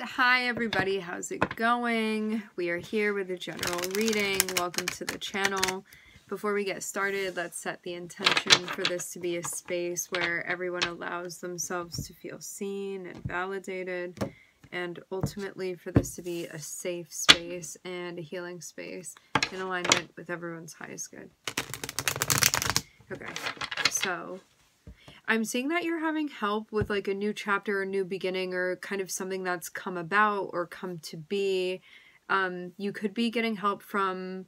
Hi everybody, how's it going? We are here with a general reading. Welcome to the channel. Before we get started, let's set the intention for this to be a space where everyone allows themselves to feel seen and validated, and ultimately for this to be a safe space and a healing space in alignment with everyone's highest good. Okay, so I'm seeing that you're having help with like a new chapter or new beginning or kind of something that's come about or come to be. You could be getting help from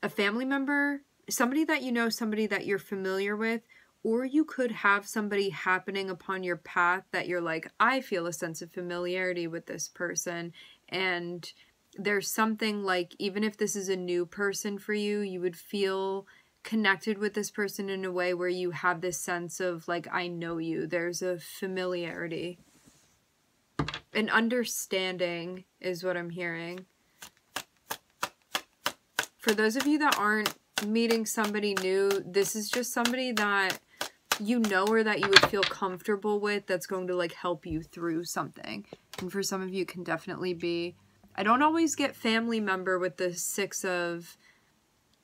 a family member, somebody that you know, somebody that you're familiar with, or you could have somebody happening upon your path that you're like, I feel a sense of familiarity with this person. And there's something like, even if this is a new person for you, you would feel connected with this person in a way where you have this sense of like, I know you. There's a familiarity. An understanding is what I'm hearing. For those of you that aren't meeting somebody new, this is just somebody that you know or that you would feel comfortable with that's going to like help you through something. And for some of you, it can definitely be, I don't always get family member with the Six of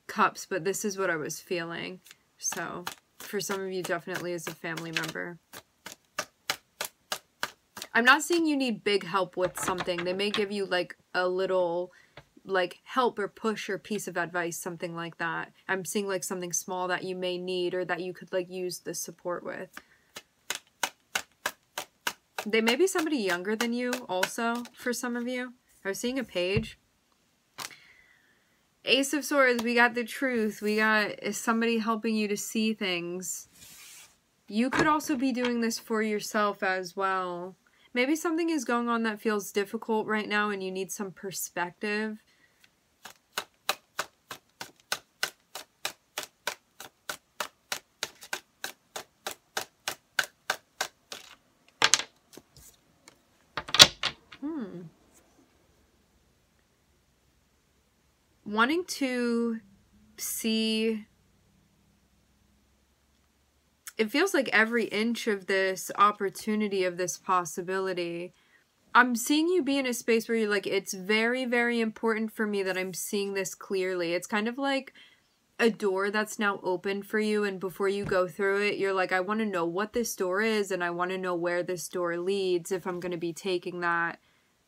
Cups, but this is what I was feeling. So for some of you, definitely is a family member. I'm not saying you need big help with something. They may give you like a little like help or push or piece of advice, something like that. I'm seeing like something small that you may need or that you could like use the support with. They may be somebody younger than you also for some of you. I was seeing a page. Ace of Swords, we got the truth. We got somebody helping you to see things. You could also be doing this for yourself as well. Maybe something is going on that feels difficult right now and you need some perspective. Wanting to see, it feels like every inch of this opportunity, of this possibility. I'm seeing you be in a space where you're like, it's very, very important for me that I'm seeing this clearly. It's kind of like a door that's now open for you, and before you go through it, you're like, I want to know what this door is, and I want to know where this door leads if I'm going to be taking that.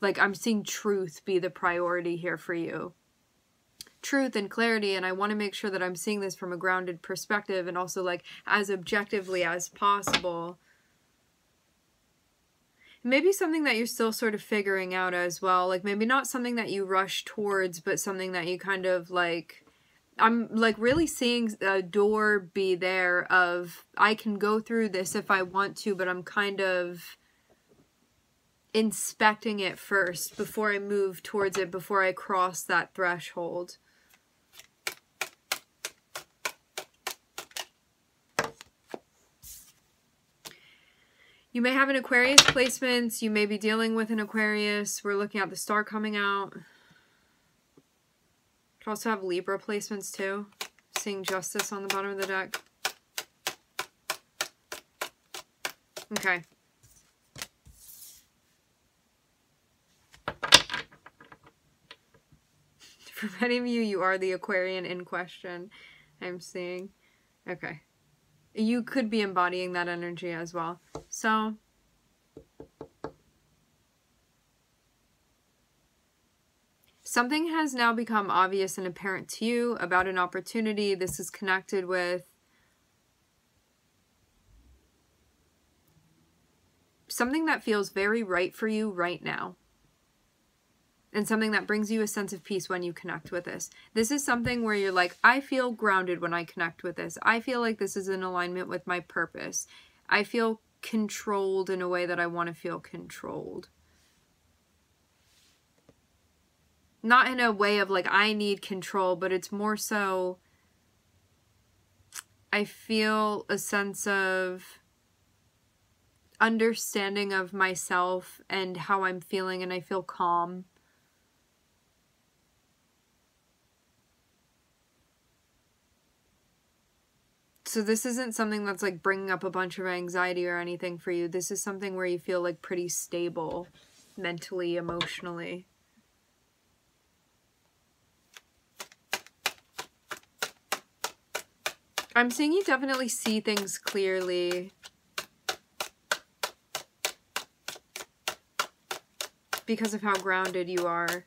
Like, I'm seeing truth be the priority here for you. Truth and clarity, and I want to make sure that I'm seeing this from a grounded perspective and also like as objectively as possible. Maybe something that you're still sort of figuring out as well, like maybe not something that you rush towards, but something that you kind of like, I'm like really seeing a door be there of, I can go through this if I want to, but I'm kind of inspecting it first before I move towards it, before I cross that threshold. You may have an Aquarius placement. You may be dealing with an Aquarius. We're looking at the star coming out. You could also have Libra placements too. Seeing Justice on the bottom of the deck. Okay. For many of you, you are the Aquarian in question, I'm seeing. Okay. You could be embodying that energy as well. So, something has now become obvious and apparent to you about an opportunity. This is connected with something that feels very right for you right now. And something that brings you a sense of peace when you connect with this. This is something where you're like, I feel grounded when I connect with this. I feel like this is in alignment with my purpose. I feel controlled in a way that I want to feel controlled. Not in a way of like, I need control, but it's more so, I feel a sense of understanding of myself and how I'm feeling, and I feel calm. So this isn't something that's like bringing up a bunch of anxiety or anything for you. This is something where you feel like pretty stable. mentally, emotionally. I'm seeing you definitely see things clearly. Because of how grounded you are.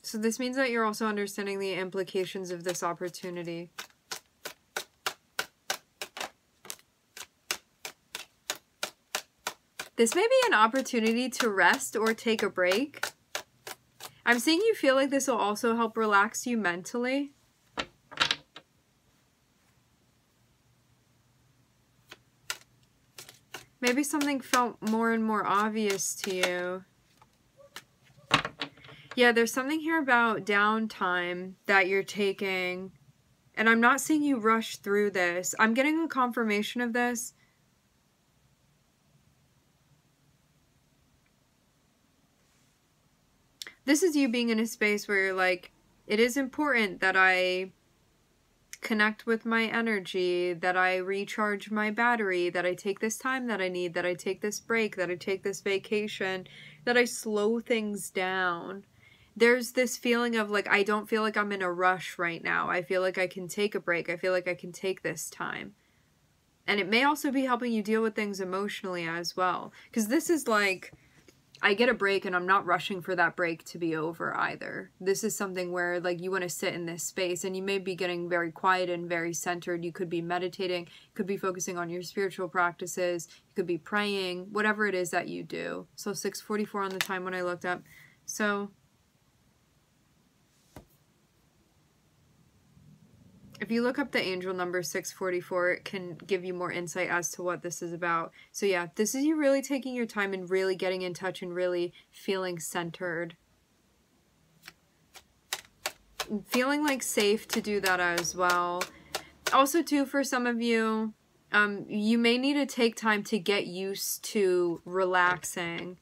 So this means that you're also understanding the implications of this opportunity. This may be an opportunity to rest or take a break. I'm seeing you feel like this will also help relax you mentally. Maybe something felt more and more obvious to you. Yeah, there's something here about downtime that you're taking. And I'm not seeing you rush through this. I'm getting a confirmation of this. This is you being in a space where you're like, it is important that I connect with my energy, that I recharge my battery, that I take this time that I need, that I take this break, that I take this vacation, that I slow things down. There's this feeling of like, I don't feel like I'm in a rush right now. I feel like I can take a break. I feel like I can take this time. And it may also be helping you deal with things emotionally as well. Because this is like, I get a break and I'm not rushing for that break to be over either. This is something where like you want to sit in this space and you may be getting very quiet and very centered. You could be meditating, you could be focusing on your spiritual practices, you could be praying, whatever it is that you do. So 6:44 on the time when I looked up. So if you look up the angel number 644, it can give you more insight as to what this is about. So yeah, this is you really taking your time and really getting in touch and really feeling centered. Feeling like safe to do that as well. Also too, for some of you, you may need to take time to get used to relaxing,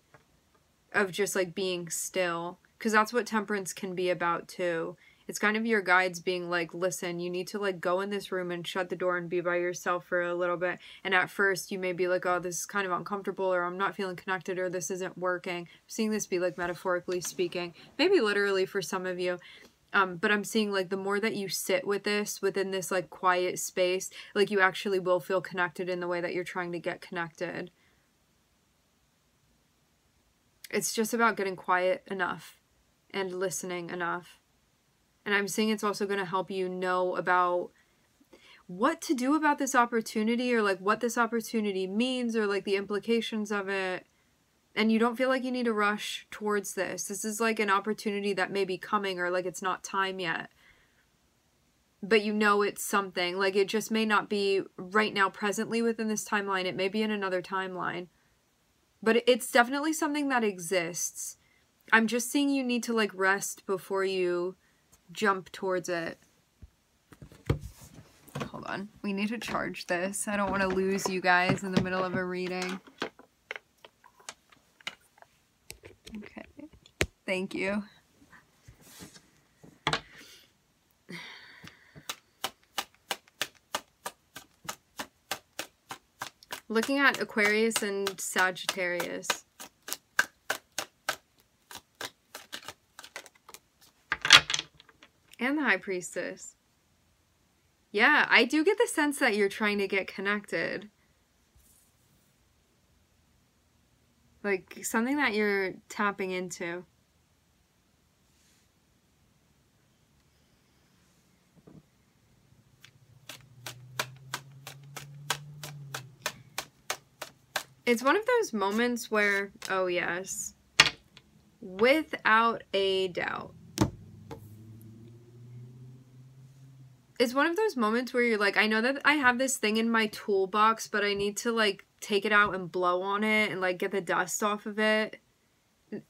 of just like being still, because that's what temperance can be about too. It's kind of your guides being like, listen, you need to like go in this room and shut the door and be by yourself for a little bit. And at first you may be like, oh, this is kind of uncomfortable, or I'm not feeling connected, or this isn't working. I'm seeing this be like metaphorically speaking, maybe literally for some of you. But I'm seeing like the more that you sit with this, within this like quiet space, like you actually will feel connected in the way that you're trying to get connected. It's just about getting quiet enough and listening enough. And I'm seeing it's also going to help you know about what to do about this opportunity, or like what this opportunity means, or like the implications of it. And you don't feel like you need to rush towards this. This is like an opportunity that may be coming, or like it's not time yet. But you know it's something. Like it just may not be right now presently within this timeline. It may be in another timeline. But it's definitely something that exists. I'm just seeing you need to like rest before you jump towards it. Hold on. We need to charge this. I don't want to lose you guys in the middle of a reading. Okay. Thank you. Looking at Aquarius and Sagittarius. And the High Priestess. Yeah, I do get the sense that you're trying to get connected. Like something that you're tapping into. It's one of those moments where, oh yes, without a doubt. It's one of those moments where you're like, I know that I have this thing in my toolbox, but I need to like take it out and blow on it and like get the dust off of it.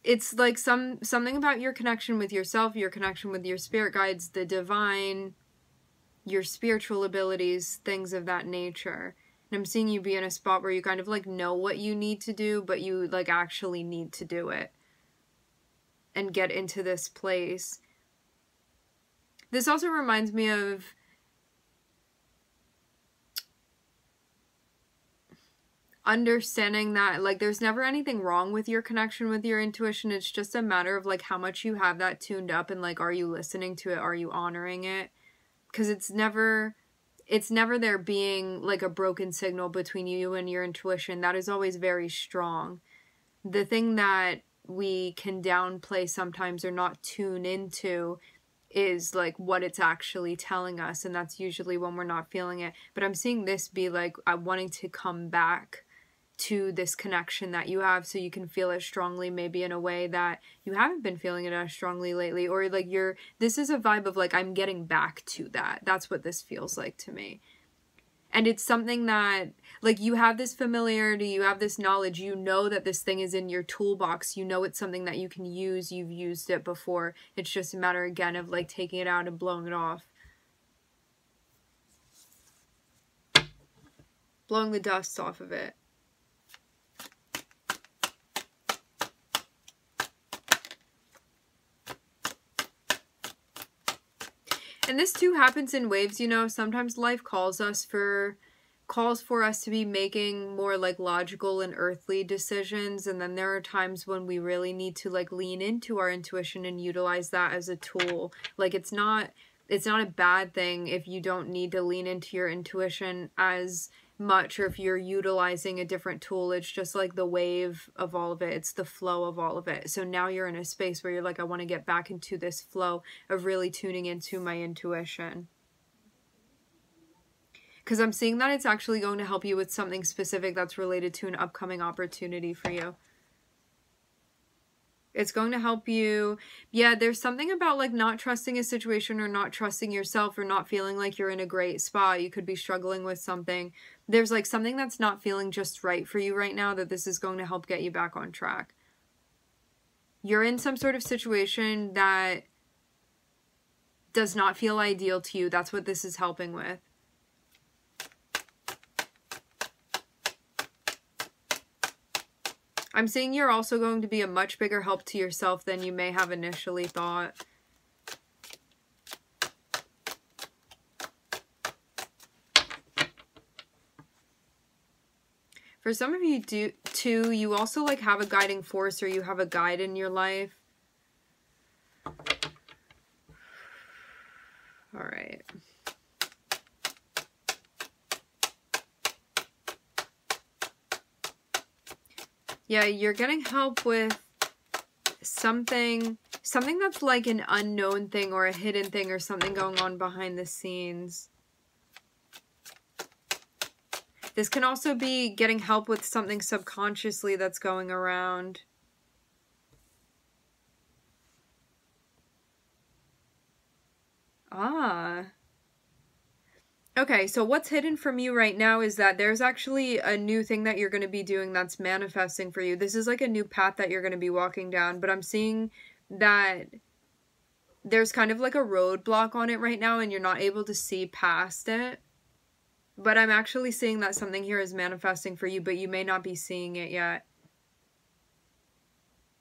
It's like something about your connection with yourself, your connection with your spirit guides, the divine, your spiritual abilities, things of that nature. And I'm seeing you be in a spot where you kind of like know what you need to do, but you like actually need to do it and get into this place. This also reminds me of understanding that, like, there's never anything wrong with your connection with your intuition. It's just a matter of, like, how much you have that tuned up, and, like, are you listening to it? Are you honoring it? Because it's never there being, like, a broken signal between you and your intuition. That is always very strong. The thing that we can downplay sometimes or not tune into is, like, what it's actually telling us, and that's usually when we're not feeling it. But I'm seeing this be, like, wanting to come back to this connection that you have so you can feel it strongly, maybe in a way that you haven't been feeling it as strongly lately, or, like, this is a vibe of, like, I'm getting back to that. That's what this feels like to me. And it's something that, like, you have this familiarity, you have this knowledge, you know that this thing is in your toolbox, you know it's something that you can use, you've used it before. It's just a matter, again, of, like, taking it out and blowing it off. Blowing the dust off of it. And this too happens in waves, you know. Sometimes life calls for us to be making more, like, logical and earthly decisions, and then there are times when we really need to, like, lean into our intuition and utilize that as a tool. Like, it's not a bad thing if you don't need to lean into your intuition as much, or if you're utilizing a different tool. It's just, like, the wave of all of it. It's the flow of all of it. So now you're in a space where you're like, I want to get back into this flow of really tuning into my intuition. Because I'm seeing that it's actually going to help you with something specific that's related to an upcoming opportunity for you. It's going to help you. Yeah, there's something about, like, not trusting a situation, or not trusting yourself, or not feeling like you're in a great spot. You could be struggling with something. There's, like, something that's not feeling just right for you right now that this is going to help get you back on track. You're in some sort of situation that does not feel ideal to you. That's what this is helping with. I'm seeing you're also going to be a much bigger help to yourself than you may have initially thought. For some of you too, you also, like, have a guiding force, or you have a guide in your life. All right. Yeah, you're getting help with something that's, like, an unknown thing, or a hidden thing, or something going on behind the scenes. This can also be getting help with something subconsciously that's going around. Ah. Okay, so what's hidden from you right now is that there's actually a new thing that you're going to be doing that's manifesting for you. This is, like, a new path that you're going to be walking down, but I'm seeing that there's kind of, like, a roadblock on it right now, and you're not able to see past it. But I'm actually seeing that something here is manifesting for you, but you may not be seeing it yet.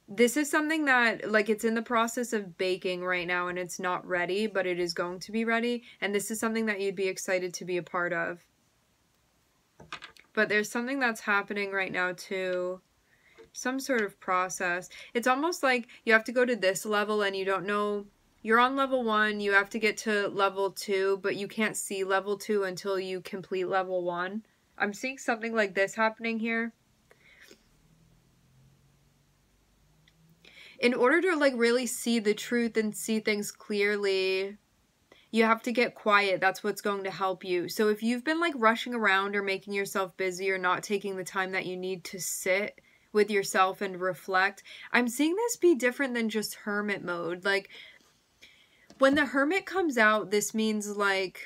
This is something that, like, it's in the process of baking right now, and it's not ready, but it is going to be ready. And this is something that you'd be excited to be a part of. But there's something that's happening right now too. Some sort of process. It's almost like you have to go to this level and you don't know. You're on level 1, you have to get to level 2, but you can't see level 2 until you complete level 1. I'm seeing something like this happening here. In order to, like, really see the truth and see things clearly, you have to get quiet. That's what's going to help you. So if you've been, like, rushing around or making yourself busy or not taking the time that you need to sit with yourself and reflect, I'm seeing this be different than just hermit mode. Like, when the hermit comes out, this means, like,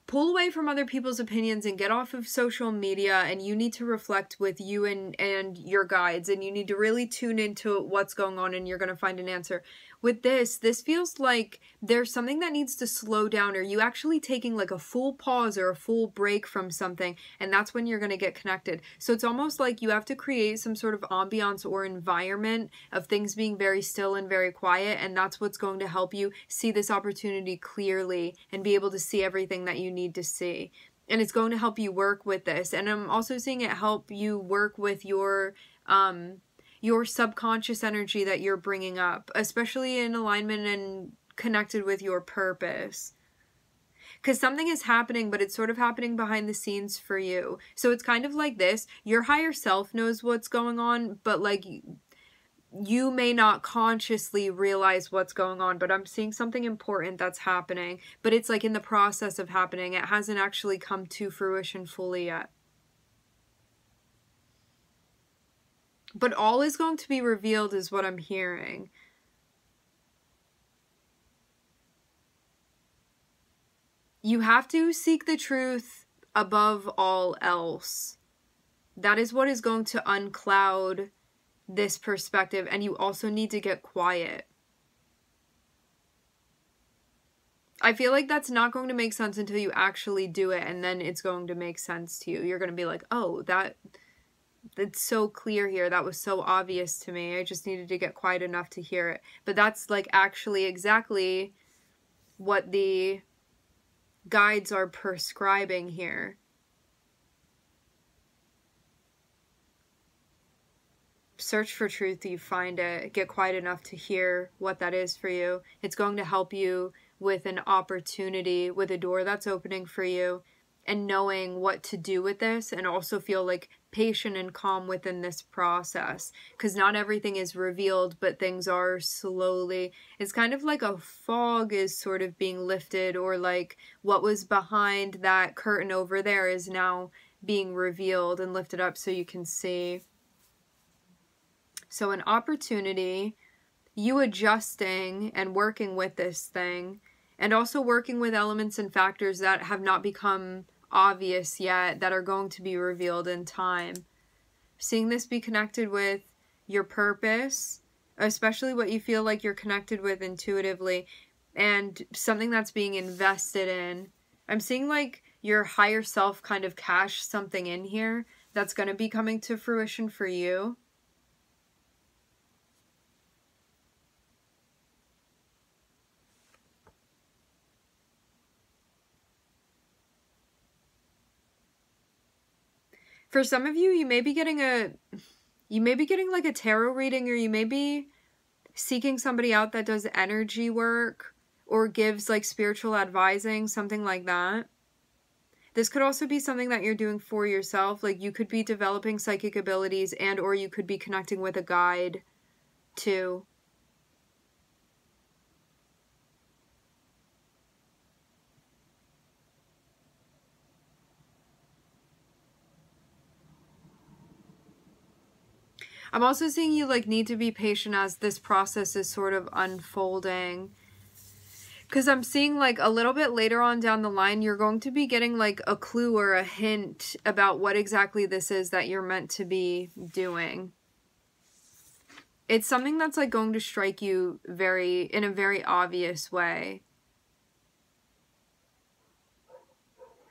pull away from other people's opinions and get off of social media, and you need to reflect with you and your guides, and you need to really tune into what's going on, and you're going to find an answer. With this feels like there's something that needs to slow down, or you actually taking, like, a full pause or a full break from something, and that's when you're going to get connected. So it's almost like you have to create some sort of ambiance or environment of things being very still and very quiet, and that's what's going to help you see this opportunity clearly and be able to see everything that you need to see. And it's going to help you work with this. And I'm also seeing it help you work with your subconscious energy that you're bringing up, especially in alignment and connected with your purpose. Because something is happening, but it's sort of happening behind the scenes for you. So it's kind of like this. Your higher self knows what's going on, but like you may not consciously realize what's going on. But I'm seeing something important that's happening. But it's like in the process of happening. It hasn't actually come to fruition fully yet. But all is going to be revealed is what I'm hearing. You have to seek the truth above all else. That is what is going to uncloud this perspective. And you also need to get quiet. I feel like that's not going to make sense until you actually do it. And then it's going to make sense to you. You're going to be like, oh, it's so clear here. That was so obvious to me. I just needed to get quiet enough to hear it. But that's like actually exactly what the guides are prescribing here. Search for truth, you find it. Get quiet enough to hear what that is for you. It's going to help you with an opportunity, with a door that's opening for you, and knowing what to do with this, and also feel like patient and calm within this process, because not everything is revealed, but things are slowly. It's kind of like a fog is sort of being lifted, or like what was behind that curtain over there is now being revealed and lifted up so you can see. So an opportunity, you adjusting and working with this thing, and also working with elements and factors that have not become obvious yet, that are going to be revealed in time. Seeing this be connected with your purpose, especially what you feel like you're connected with intuitively, and something that's being invested in. I'm seeing like your higher self kind of cash something in here that's going to be coming to fruition for you. For some of you, you may be getting like a tarot reading, or you may be seeking somebody out that does energy work or gives like spiritual advising, something like that. This could also be something that you're doing for yourself. Like you could be developing psychic abilities, and or you could be connecting with a guide too. I'm also seeing you like need to be patient as this process is sort of unfolding. Because I'm seeing like a little bit later on down the line, you're going to be getting like a clue or a hint about what exactly this is that you're meant to be doing. It's something that's like going to strike you in a very obvious way.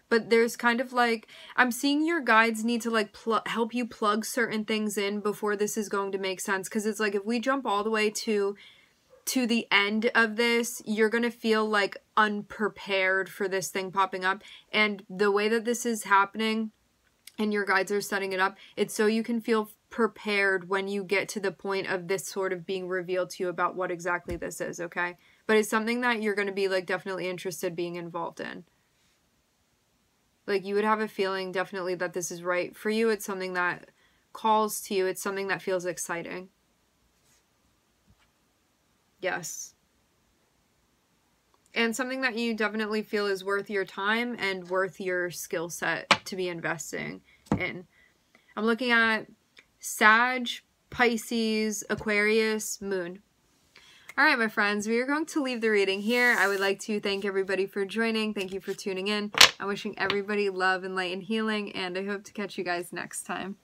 But there's kind of like, I'm seeing your guides need to like help you plug certain things in before this is going to make sense. Because it's like if we jump all the way to the end of this, you're going to feel like unprepared for this thing popping up. And the way that this is happening and your guides are setting it up, it's so you can feel prepared when you get to the point of this sort of being revealed to you about what exactly this is, okay? But it's something that you're going to be like definitely interested being involved in. Like you would have a feeling definitely that this is right for you. It's something that calls to you. It's something that feels exciting. Yes. And something that you definitely feel is worth your time and worth your skill set to be investing in. I'm looking at Sag, Pisces, Aquarius, Moon. All right, my friends, we are going to leave the reading here. I would like to thank everybody for joining. Thank you for tuning in. I'm wishing everybody love and light and healing, and I hope to catch you guys next time.